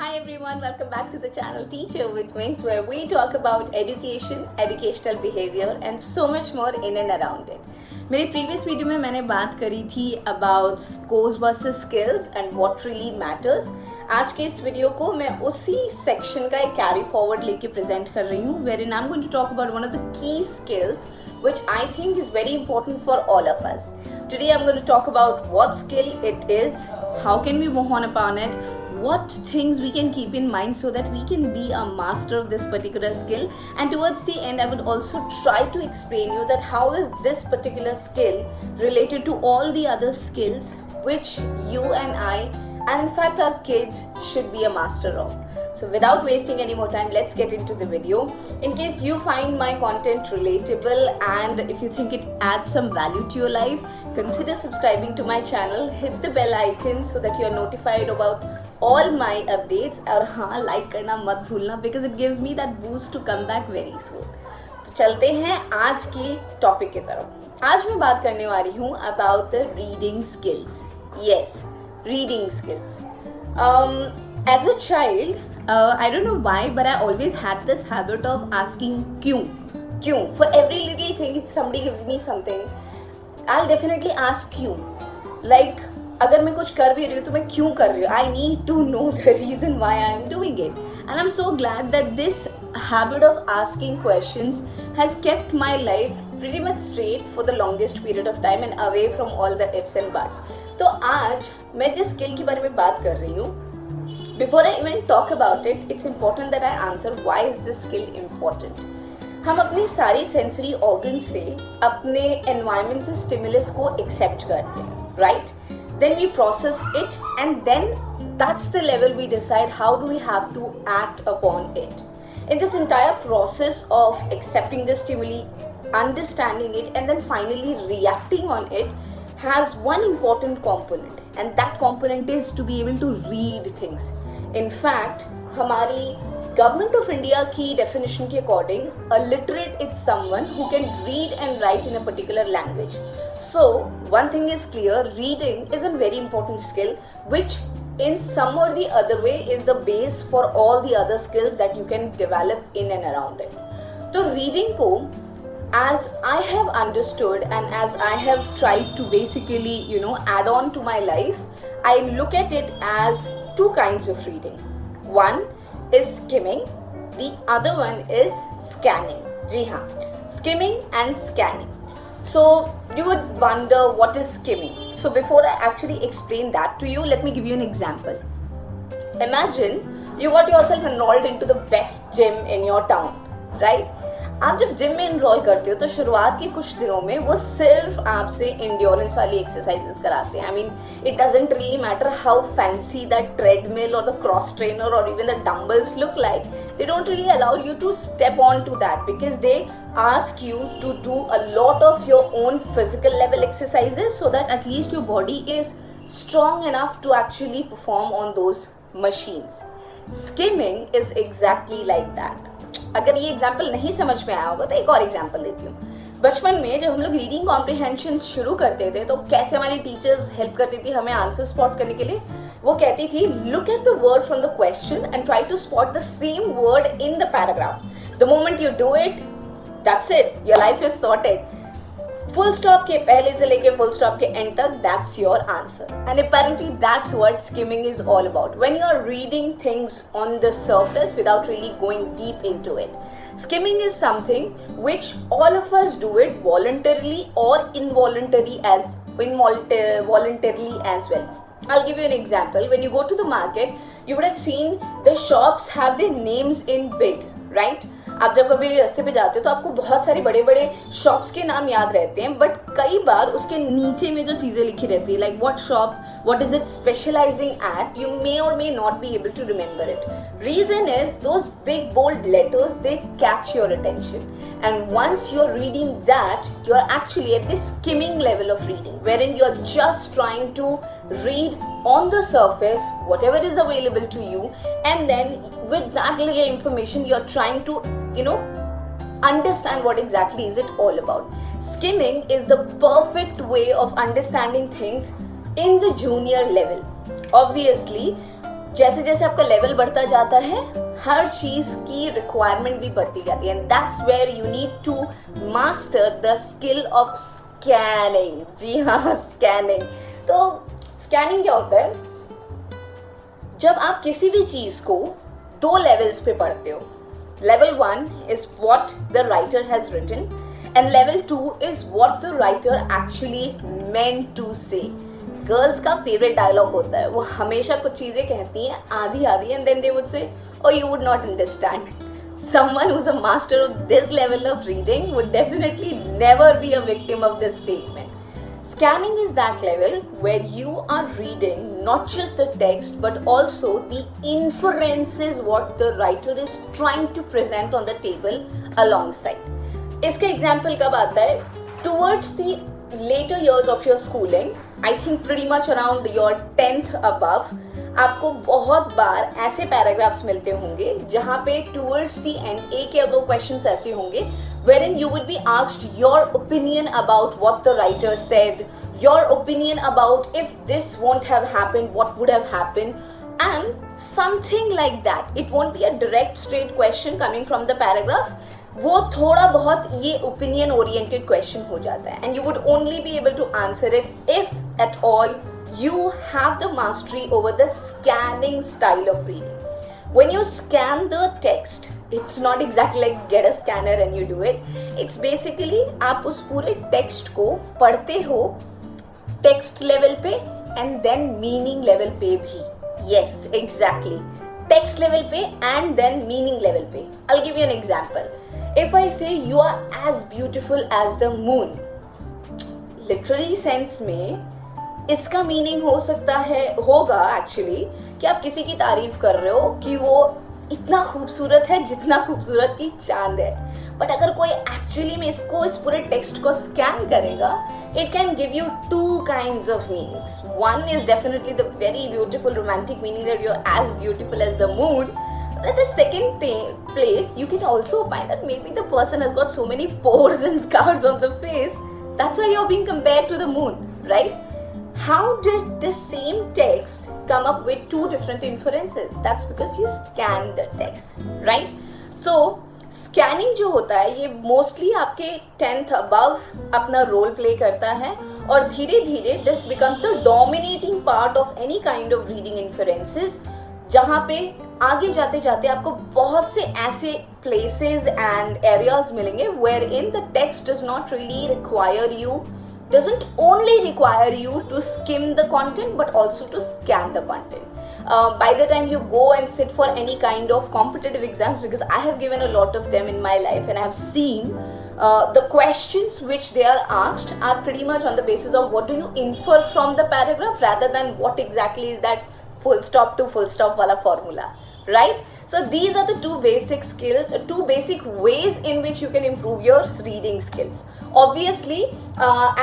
Hi everyone, welcome back to the channel Teacher with Wings, where we talk about education, educational behavior and so much more in and around it. मेरे previous video में मैंने बात करी थी about scores versus skills and what really matters. आज के इस video को मैं उसी सेक्शन का एक कैरी फॉरवर्ड लेके प्रेजेंट कर रही हूँ, wherein I'm going to talk about one of the key skills which I think is very important for all of us. Today I'm going to talk about what skill it is, how can we move on upon it, what things we can keep in mind so that we can be a master of this particular skill, and towards the end I would also try to explain you that how is this particular skill related to all the other skills which you and I and in fact our kids should be a master of. So without wasting any more time, let's get into the video. In case you find my content relatable and if you think it adds some value to your life, consider subscribing to my channel, hit the bell icon so that you are notified about all my updates, और हाँ like करना मत भूलना because it gives me that boost to come back very soon. तो चलते हैं आज की टॉपिक की तरफ. आज मैं बात करने वाली हूँ about the reading skills. Yes, reading skills. As a child, I don't know why, but I always had this habit of asking kyun for every little thing. If somebody gives me something, I'll definitely ask kyun. Like अगर मैं कुछ कर भी रही हूँ तो मैं क्यों कर रही हूँ. I need to know the reason why I'm doing it. And I'm so glad that this habit of asking questions has kept my life pretty much straight for the longest period of time and away from all the ifs and buts. तो आज मैं जिस skill के बारे में बात कर रही हूँ, before I even talk about it, it's important that I answer why is this skill important. हम अपनी सारी सेंसरी ऑर्गन से अपने एनवायरमेंट से स्टिमुलस को एक्सेप्ट करते हैं, right? Then we process it and then that's the level we decide how do we have to act upon it. In this entire process of accepting the stimuli, understanding it and then finally reacting on it has one important component, and that component is to be able to read things. In fact, हमारी Government of India की definition के according, a literate is someone who can read and write in a particular language. So one thing is clear, reading is a very important skill which in some or the other way is the base for all the other skills that you can develop in and around it. So reading को, as I have understood and as I have tried to basically add on to my life, I look at it as two kinds of reading. One is skimming, the other one is scanning. जी हाँ, skimming and scanning. So you would wonder what is skimming. So before I actually explain that to you, let me give you an example. Imagine you got yourself enrolled into the best gym in your town, right? आप जब gym में enrol करते हो तो शुरुआत के कुछ दिनों में वो सिर्फ आपसे इंड्योरेंस वाली एक्सरसाइजेस कराते हैं. I mean, it doesn't really matter how fancy that treadmill or the cross trainer or even the dumbbells look like. They don't really allow you to step on to that because they ask you to do a lot of your own physical level exercises so that at least your body is strong enough to actually perform on those machines. Skimming is exactly like that. अगर ये example नहीं समझ में आया होगा तो एक और एग्जाम्पल देती हूँ. बचपन में जब हम लोग रीडिंग कॉम्प्रिहेंशन शुरू करते थे तो कैसे हमारी टीचर्स हेल्प करती थी हमें आंसर स्पॉट करने के लिए. वो कहती थी look at the word from the question and try to spot the same word in the paragraph. The moment you do it, that's it, your life is sorted. Full stop के पहले से लेके फुल स्टॉप के end तक that's your answer. And apparently that's what skimming is all about. When you are reading things on the surface without really going deep into it. Skimming is something which all of us do it voluntarily or involuntarily as well. I'll give you an example. When you go to the market, you would have seen the shops have their names in big, right? आप जब कभी रास्ते पे जाते हो तो आपको बहुत सारे बड़े बड़े शॉप्स के नाम याद रहते हैं, बट कई बार उसके नीचे में जो चीज़ें लिखी रहती है, like what shop, what is it specializing at, you may or may not be able to remember it. Reason is those big bold letters they catch your attention, and once you are reading that you are actually at this skimming level of reading, wherein you are just trying to read on the surface whatever is available to you, and then with that little information you are trying to understand what exactly is it all about. Skimming is the perfect way of understanding things in the junior level. Obviously जैसे जैसे आपका level बढ़ता जाता है हर चीज की requirement भी बढ़ती जाती है, and that's where you need to master the skill of scanning. जी हाँ, स्कैनिंग। तो स्कैनिंग क्या होता है? जब आप किसी भी चीज को दो लेवल्स पे पढ़ते हो, level 1 is what the writer has written and level 2 is what the writer actually meant to say. Girls का फेवरेट डायलॉग होता है, वो हमेशा कुछ चीजें कहती हैं आधी आधी, and then they would say, oh you would not understand. Someone who's a master of this level of reading would definitely never be a victim of this statement. Scanning is that level where you are reading not just the text but also the inferences what the writer is trying to present on the table alongside. इसका example कब आता है? Towards the later years of your schooling, I think pretty much around your 10th above, आपको बहुत बार ऐसे paragraphs मिलते होंगे जहाँ पे टूवर्ड्स दी एंड एक या दो क्वेश्चंस ऐसे होंगे wherein you would be asked your opinion about what the writer said, your opinion about if this won't have happened, what would have happened, and something like that. It won't be a direct straight question coming from the paragraph. वो थोड़ा बहुत ये opinion oriented question हो जाता है, and you would only be able to answer it if at all you have the mastery over the scanning style of reading. When you scan the text, it's not exactly like get a scanner and you do it. It's basically आप उस पूरे text को पढ़ते हो text level पे and then meaning level पे भी. Yes, exactly. Text level पे and then meaning level पे. I'll give you an example. If I say you are as beautiful as the moon, literary sense में इसका meaning हो सकता है होगा एक्चुअली कि आप किसी की तारीफ कर रहे हो कि वो इतना खूबसूरत है जितना खूबसूरत की चांद है। बट अगर कोई एक्चुअली में इसको इस पूरे टेक्स्ट को स्कैन करेगा, it can give you two kinds of meanings. One is definitely the very beautiful romantic meaning that you are as beautiful as the moon. At the second place, you can also find that maybe the person has got so many pores and scars on the face. That's why you're being compared to the moon, right? How did the same text come up with two different inferences? That's because you scanned the text, right? So scanning जो होता है ये mostly आपके 10th above अपना role play करता है, और धीरे धीरे this becomes the dominating part of any kind of reading inferences, जहाँ पे आगे जाते जाते आपको बहुत से ऐसे places and areas मिलेंगे wherein the text does not really require you, doesn't only require you to skim the content but also to scan the content. By the time you go and sit for any kind of competitive exams, because I have given a lot of them in my life and I have seen the questions which they are asked are pretty much on the basis of what do you infer from the paragraph rather than what exactly is that full stop to full stop wala formula, right? So these are the two basic skills, two basic ways in which you can improve your reading skills. Obviously,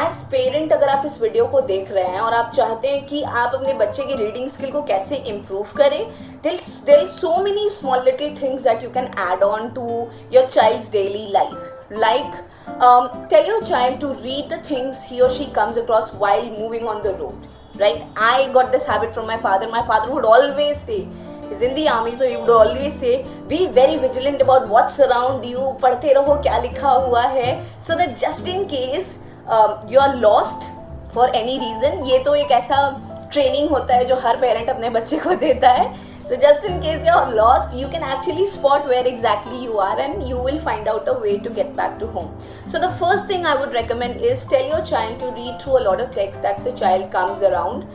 as parent अगर आप इस video को देख रहे हैं और आप चाहते हैं कि आप अपने बच्चे की रीडिंग स्किल को कैसे improve करें, there is so many small little things that you can add on to your child's daily life. Like, tell your child to read the things he or she comes across while moving on the road, right? I got this habit from my father. My father would always say, he's in the army, so he would always say, be very vigilant about what's around you, पढ़ते रहो क्या लिखा हुआ है, so that just in case you are lost for any reason. ये तो एक ऐसा ट्रेनिंग होता है जो हर पेरेंट अपने बच्चे को देता है. So just in case you are lost, you can actually spot where exactly you are and you will find out a way to get back to home. So the first thing I would recommend is tell your child to read through a lot of text that the child comes around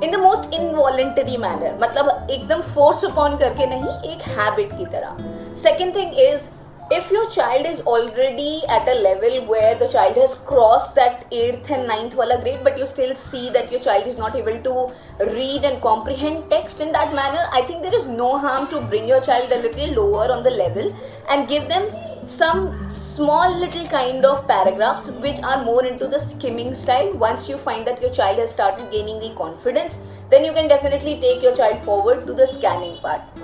in the most involuntary manner. मतलब एकदम force upon करके नहीं, एक habit की तरह. Second thing is, if your child is already at a level where the child has crossed that 8th and 9th wala grade, but you still see that your child is not able to read and comprehend text in that manner, I think there is no harm to bring your child a little lower on the level and give them some small little kind of paragraphs which are more into the skimming style. Once you find that your child has started gaining the confidence, then you can definitely take your child forward to the scanning part.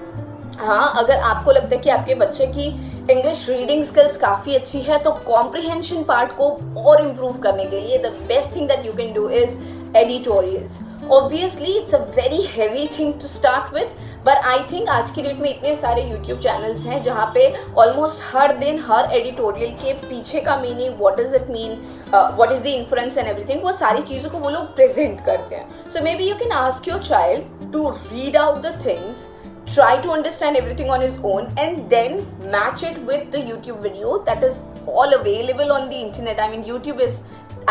हाँ, अगर आपको लगता है कि आपके बच्चे की English reading skills काफ़ी अच्छी है तो कॉम्प्रिहेंशन पार्ट को और इम्प्रूव करने के लिए the best thing that you can do is editorials. Obviously it's a very heavy thing to start with, but I think आज की डेट में इतने सारे यूट्यूब चैनल्स हैं जहाँ पे ऑलमोस्ट हर दिन हर एडिटोरियल के पीछे का meaning, what does it mean, what is the influence and everything, वो सारी चीज़ों को वो लोग प्रेजेंट करते हैं. So maybe you can ask your child to read out the things, try to understand everything on his own, and then match it with the YouTube video that is all available on the internet. I mean, YouTube is,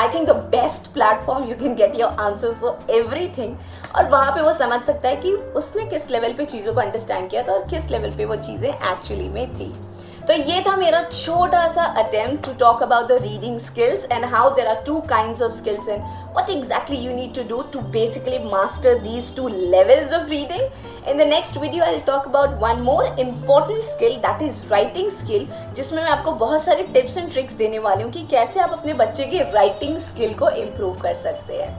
I think, the best platform. You can get your answers for everything. और वहाँ पे वो समझ सकता है कि उसने किस लेवल पे चीज़ों को अंडरस्टैंड किया था और किस लेवल पे वो चीज़ें एक्चुअली में थी. तो ये था मेरा छोटा सा attempt to talk about the reading skills and how there are two kinds of skills and what exactly you need to do to basically master these two levels of reading. In the next video I'll talk about one more important skill, that is writing skill, जिसमें मैं आपको बहुत सारे tips and tricks देने वाली हूँ कि कैसे आप अपने बच्चे की राइटिंग स्किल को इम्प्रूव कर सकते हैं.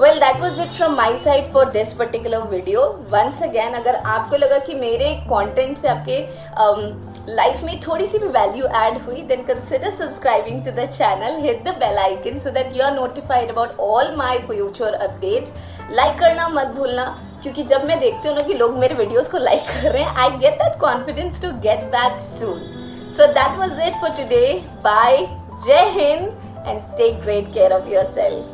Well, that was it from my side for this particular video. Once again, अगर आपको लगा कि मेरे कंटेंट से आपके लाइफ में थोड़ी सी भी वैल्यू ऐड हुई, then consider subscribing to the channel, hit the bell icon so that you are notified about all my future updates. Like करना मत भूलना, क्योंकि जब मैं देखती हूँ ना कि लोग मेरे वीडियोस को लाइक कर रहे हैं, I get that confidence to get back soon. So that was it for today. Bye, Jai Hind, and take great care of yourself.